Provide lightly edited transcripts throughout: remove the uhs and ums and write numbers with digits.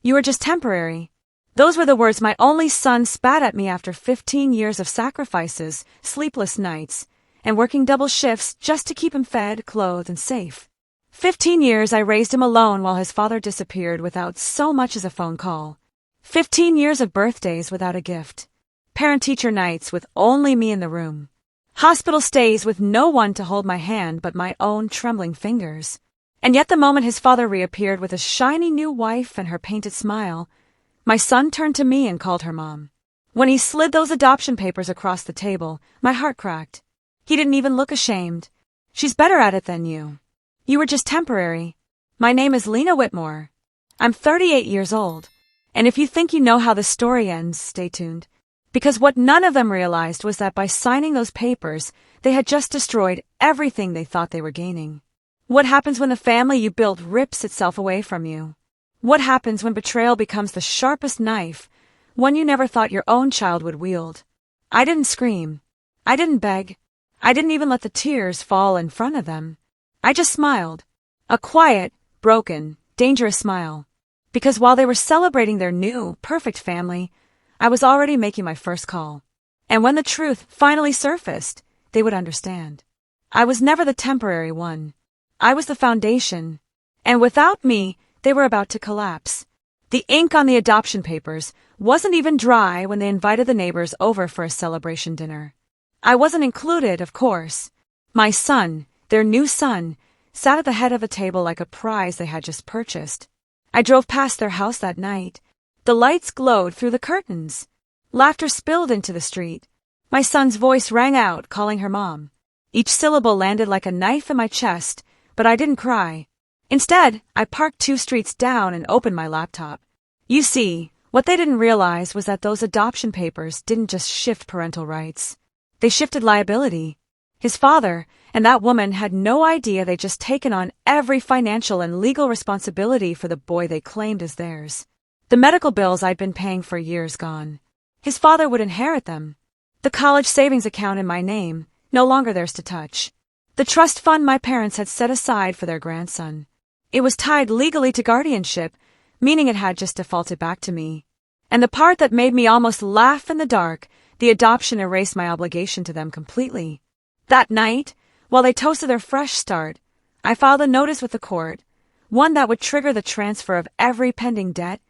You were just temporary. Those were the words my only son spat at me after 15 years of sacrifices, sleepless nights, and working double shifts just to keep him fed, clothed, and safe. 15 years I raised him alone while his father disappeared without so much as a phone call. 15 years of birthdays without a gift. Parent-teacher nights with only me in the room. Hospital stays with no one to hold my hand but my own trembling fingers. And yet the moment his father reappeared with a shiny new wife and her painted smile, my son turned to me and called her mom. When he slid those adoption papers across the table, my heart cracked. He didn't even look ashamed. She's better at it than you. You were just temporary. My name is Lena Whitmore. I'm 38 years old. And if you think you know how the story ends, stay tuned. Because what none of them realized was that by signing those papers, they had just destroyed everything they thought they were gaining. What happens when the family you built rips itself away from you? What happens when betrayal becomes the sharpest knife, one you never thought your own child would wield? I didn't scream. I didn't beg. I didn't even let the tears fall in front of them. I just smiled. A quiet, broken, dangerous smile. Because while they were celebrating their new, perfect family, I was already making my first call. And when the truth finally surfaced, they would understand. I was never the temporary one. I was the foundation. And without me, they were about to collapse. The ink on the adoption papers wasn't even dry when they invited the neighbors over for a celebration dinner. I wasn't included, of course. My son, their new son, sat at the head of a table like a prize they had just purchased. I drove past their house that night. The lights glowed through the curtains. Laughter spilled into the street. My son's voice rang out, calling her mom. Each syllable landed like a knife in my chest, but I didn't cry. Instead, I parked 2 streets down and opened my laptop. You see, what they didn't realize was that those adoption papers didn't just shift parental rights. They shifted liability. His father and that woman had no idea they'd just taken on every financial and legal responsibility for the boy they claimed as theirs. The medical bills I'd been paying for years gone. His father would inherit them. The college savings account in my name, no longer theirs to touch. The trust fund my parents had set aside for their grandson. It was tied legally to guardianship, meaning it had just defaulted back to me. And the part that made me almost laugh in the dark, the adoption erased my obligation to them completely. That night, while they toasted their fresh start, I filed a notice with the court, one that would trigger the transfer of every pending debt,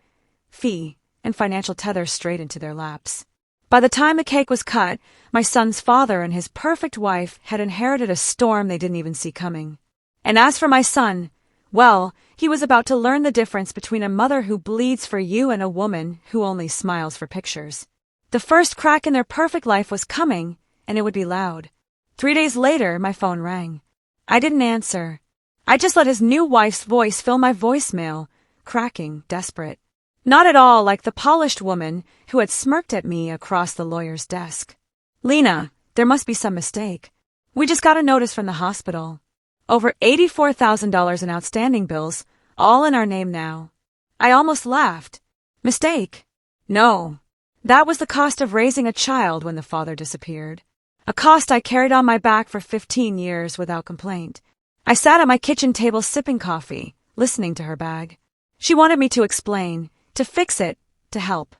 fee, and financial tether straight into their laps. By the time the cake was cut, my son's father and his perfect wife had inherited a storm they didn't even see coming. And as for my son, well, he was about to learn the difference between a mother who bleeds for you and a woman who only smiles for pictures. The first crack in their perfect life was coming, and it would be loud. 3 days later, my phone rang. I didn't answer. I just let his new wife's voice fill my voicemail, cracking, desperate. Not at all like the polished woman who had smirked at me across the lawyer's desk. Lena, there must be some mistake. We just got a notice from the hospital. Over $84,000 in outstanding bills, all in our name now. I almost laughed. Mistake? No. That was the cost of raising a child when the father disappeared. A cost I carried on my back for 15 years without complaint. I sat at my kitchen table sipping coffee, listening to her bag. She wanted me to explain, to fix it, to help.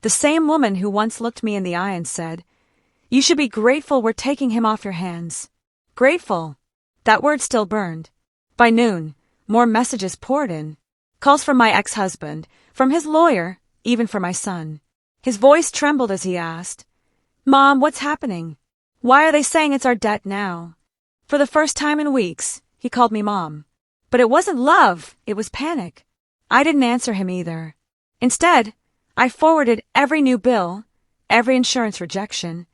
The same woman who once looked me in the eye and said, "You should be grateful we're taking him off your hands." Grateful. That word still burned. By noon, more messages poured in. Calls from my ex-husband, from his lawyer, even for my son. His voice trembled as he asked, "Mom, what's happening? Why are they saying it's our debt now?" For the first time in weeks, he called me Mom. But it wasn't love, it was panic. I didn't answer him either. Instead, I forwarded every new bill, every insurance rejection,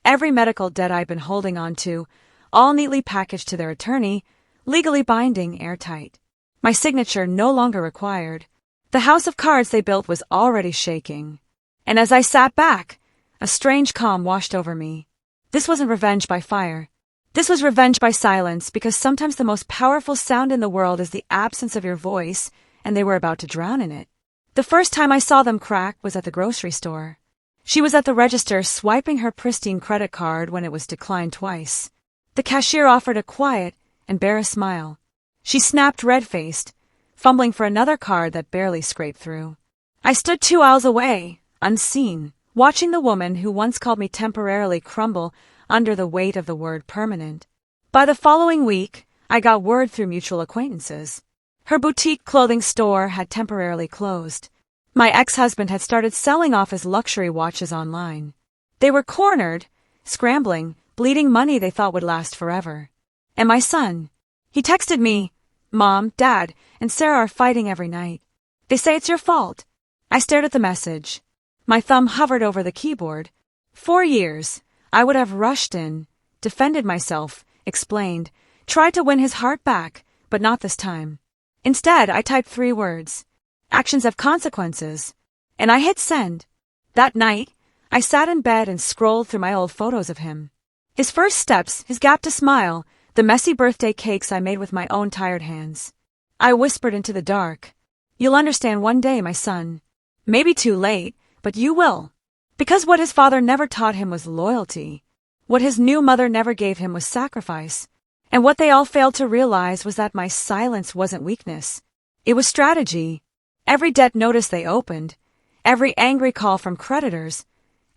every medical debt I'd been holding on to, all neatly packaged to their attorney, legally binding, airtight. My signature no longer required. The house of cards they built was already shaking. And as I sat back, a strange calm washed over me. This wasn't revenge by fire. This was revenge by silence, because sometimes the most powerful sound in the world is the absence of your voice, and they were about to drown in it. The first time I saw them crack was at the grocery store. She was at the register swiping her pristine credit card when it was declined twice. The cashier offered a quiet, embarrassed smile. She snapped red-faced, fumbling for another card that barely scraped through. I stood 2 aisles away, unseen, watching the woman who once called me temporarily crumble under the weight of the word permanent. By the following week, I got word through mutual acquaintances. Her boutique clothing store had temporarily closed. My ex-husband had started selling off his luxury watches online. They were cornered, scrambling, bleeding money they thought would last forever. And my son, he texted me, "Mom, Dad, and Sarah are fighting every night. They say it's your fault." I stared at the message. My thumb hovered over the keyboard. 4 years, I would have rushed in, defended myself, explained, tried to win his heart back, but not this time. Instead, I typed 3 words. Actions have consequences. And I hit send. That night, I sat in bed and scrolled through my old photos of him. His first steps, his gap to smile, the messy birthday cakes I made with my own tired hands. I whispered into the dark, "You'll understand one day, my son. Maybe too late, but you will." Because what his father never taught him was loyalty. What his new mother never gave him was sacrifice. And what they all failed to realize was that my silence wasn't weakness. It was strategy. Every debt notice they opened, every angry call from creditors,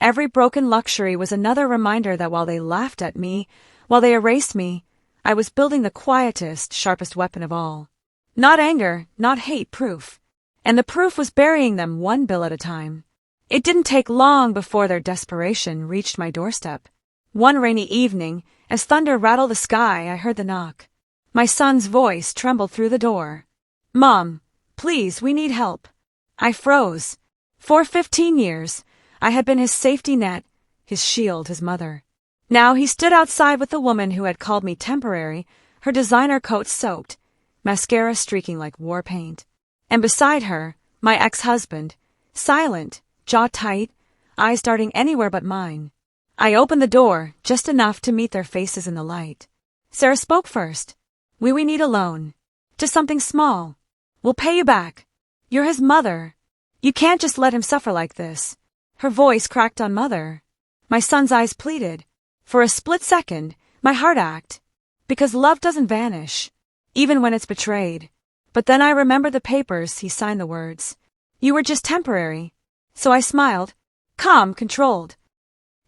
every broken luxury was another reminder that while they laughed at me, while they erased me, I was building the quietest, sharpest weapon of all. Not anger, not hate, proof. And the proof was burying them one bill at a time. It didn't take long before their desperation reached my doorstep. One rainy evening, as thunder rattled the sky, I heard the knock. My son's voice trembled through the door. "Mom, please, we need help." I froze. For 15 years, I had been his safety net, his shield, his mother. Now he stood outside with the woman who had called me temporary, her designer coat soaked, mascara streaking like war paint. And beside her, my ex-husband, silent, jaw tight, eyes darting anywhere but mine. I opened the door, just enough to meet their faces in the light. Sarah spoke first. We need a loan. Just something small. We'll pay you back. You're his mother. You can't just let him suffer like this." Her voice cracked on mother. My son's eyes pleaded. For a split second, my heart ached. Because love doesn't vanish, even when it's betrayed. But then I remembered the papers he signed the words. "You were just temporary." So I smiled, calm, controlled.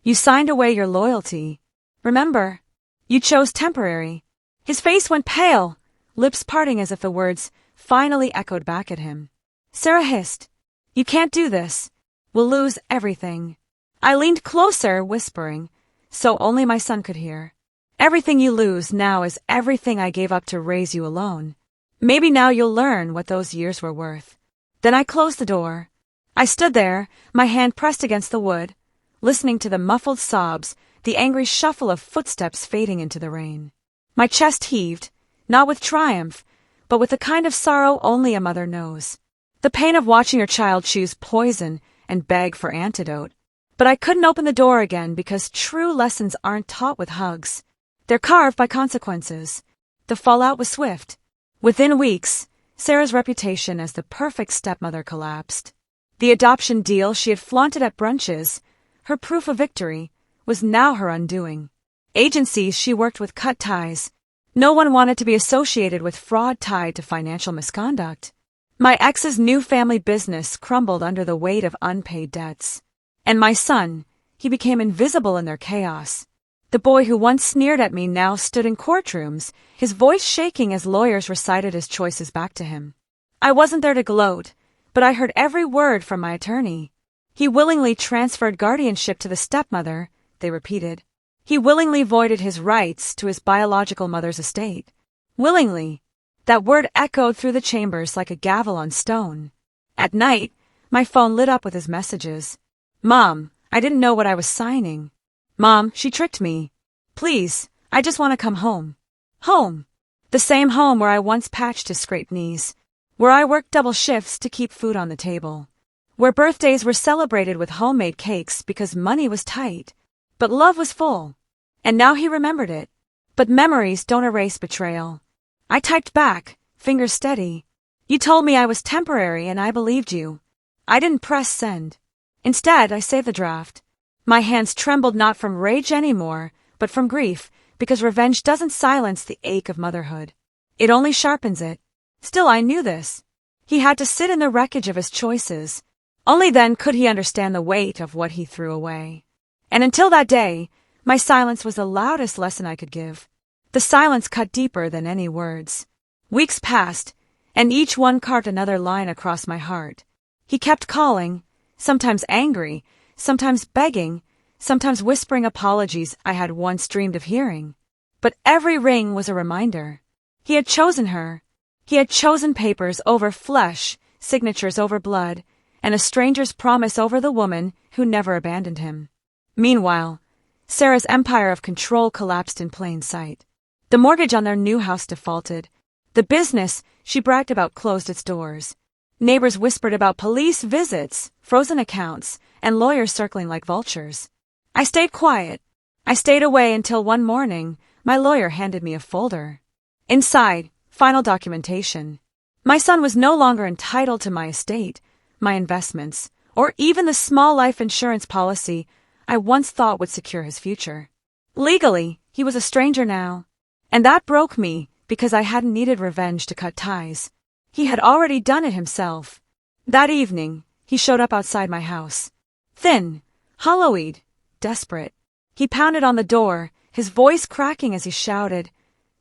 "You signed away your loyalty. Remember, you chose temporary." His face went pale, lips parting as if the words finally echoed back at him. Sarah hissed, "You can't do this. We'll lose everything." I leaned closer, whispering, so only my son could hear. "Everything you lose now is everything I gave up to raise you alone. Maybe now you'll learn what those years were worth." Then I closed the door. I stood there, my hand pressed against the wood, listening to the muffled sobs, the angry shuffle of footsteps fading into the rain. My chest heaved, not with triumph, but with the kind of sorrow only a mother knows. The pain of watching your child choose poison and beg for antidote. But I couldn't open the door again because true lessons aren't taught with hugs. They're carved by consequences. The fallout was swift. Within weeks, Sarah's reputation as the perfect stepmother collapsed. The adoption deal she had flaunted at brunches, her proof of victory, was now her undoing. Agencies she worked with cut ties. No one wanted to be associated with fraud tied to financial misconduct. My ex's new family business crumbled under the weight of unpaid debts. And my son, he became invisible in their chaos. The boy who once sneered at me now stood in courtrooms, his voice shaking as lawyers recited his choices back to him. I wasn't there to gloat, but I heard every word from my attorney. He willingly transferred guardianship to the stepmother, they repeated. He willingly voided his rights to his biological mother's estate. Willingly. That word echoed through the chambers like a gavel on stone. At night, my phone lit up with his messages. "Mom, I didn't know what I was signing. Mom, she tricked me. Please, I just want to come home." Home. The same home where I once patched his scraped knees. Where I worked double shifts to keep food on the table. Where birthdays were celebrated with homemade cakes because money was tight. But love was full. And now he remembered it. But memories don't erase betrayal. I typed back, fingers steady. "You told me I was temporary and I believed you." I didn't press send. Instead, I saved the draft. My hands trembled not from rage anymore, but from grief, because revenge doesn't silence the ache of motherhood. It only sharpens it. Still, I knew this. He had to sit in the wreckage of his choices, Only then could he understand the weight of what he threw away. And until that day, my silence was the loudest lesson I could give. The silence cut deeper than any words. Weeks passed, and each one carved another line across my heart. He kept calling, sometimes angry, sometimes begging, sometimes whispering apologies I had once dreamed of hearing. But every ring was a reminder. He had chosen her. He had chosen papers over flesh, signatures over blood, and a stranger's promise over the woman who never abandoned him. Meanwhile, Sarah's empire of control collapsed in plain sight. The mortgage on their new house defaulted. The business she bragged about closed its doors. Neighbors whispered about police visits, frozen accounts, and lawyers circling like vultures. I stayed quiet. I stayed away until one morning, my lawyer handed me a folder. Inside, final documentation. My son was no longer entitled to my estate, my investments, or even the small life insurance policy I once thought would secure his future. Legally, he was a stranger now. And that broke me because I hadn't needed revenge to cut ties. He had already done it himself. That evening, he showed up outside my house. Thin, hollow-eyed, desperate. He pounded on the door, his voice cracking as he shouted,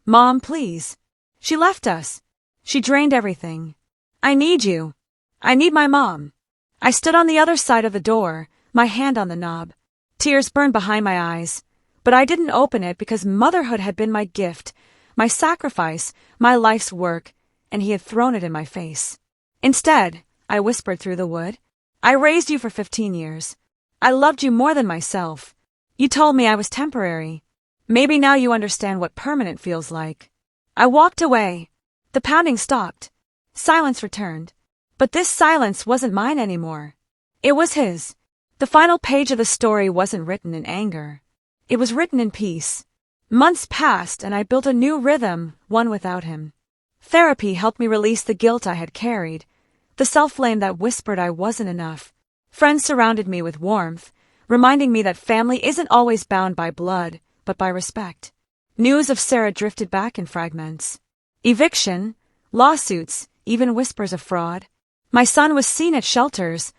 "Mom, please. She left us. She drained everything. I need you. I need my mom." I stood on the other side of the door, my hand on the knob. Tears burned behind my eyes, but I didn't open it because motherhood had been my gift, my sacrifice, my life's work, and he had thrown it in my face. Instead, I whispered through the wood, "I raised you for 15 years. I loved you more than myself. You told me I was temporary. Maybe now you understand what permanent feels like." I walked away. The pounding stopped. Silence returned. But this silence wasn't mine anymore. It was his. The final page of the story wasn't written in anger. It was written in peace. Months passed and I built a new rhythm, one without him. Therapy helped me release the guilt I had carried, the self-blame that whispered I wasn't enough. Friends surrounded me with warmth, reminding me that family isn't always bound by blood, but by respect. News of Sarah drifted back in fragments. Eviction, lawsuits, even whispers of fraud. My son was seen at shelters,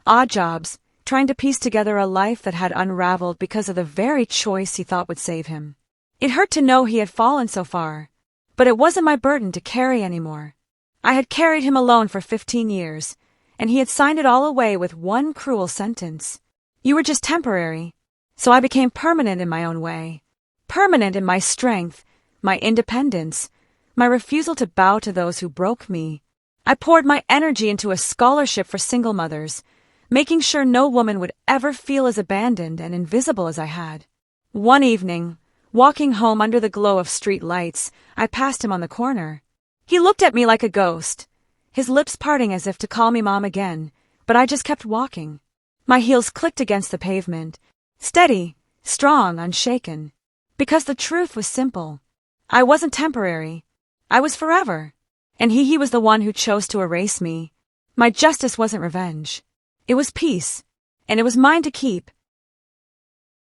odd jobs, trying to piece together a life that had unraveled because of the very choice he thought would save him. It hurt to know he had fallen so far, but it wasn't my burden to carry anymore. I had carried him alone for 15 years, and he had signed it all away with one cruel sentence. "You were just temporary." So I became permanent in my own way. Permanent in my strength, my independence, my refusal to bow to those who broke me. I poured my energy into a scholarship for single mothers, making sure no woman would ever feel as abandoned and invisible as I had. One evening, walking home under the glow of street lights, I passed him on the corner. He looked at me like a ghost, his lips parting as if to call me Mom again, but I just kept walking. My heels clicked against the pavement, steady, strong, unshaken. Because the truth was simple. I wasn't temporary. I was forever. And he was the one who chose to erase me. My justice wasn't revenge. It was peace, and it was mine to keep.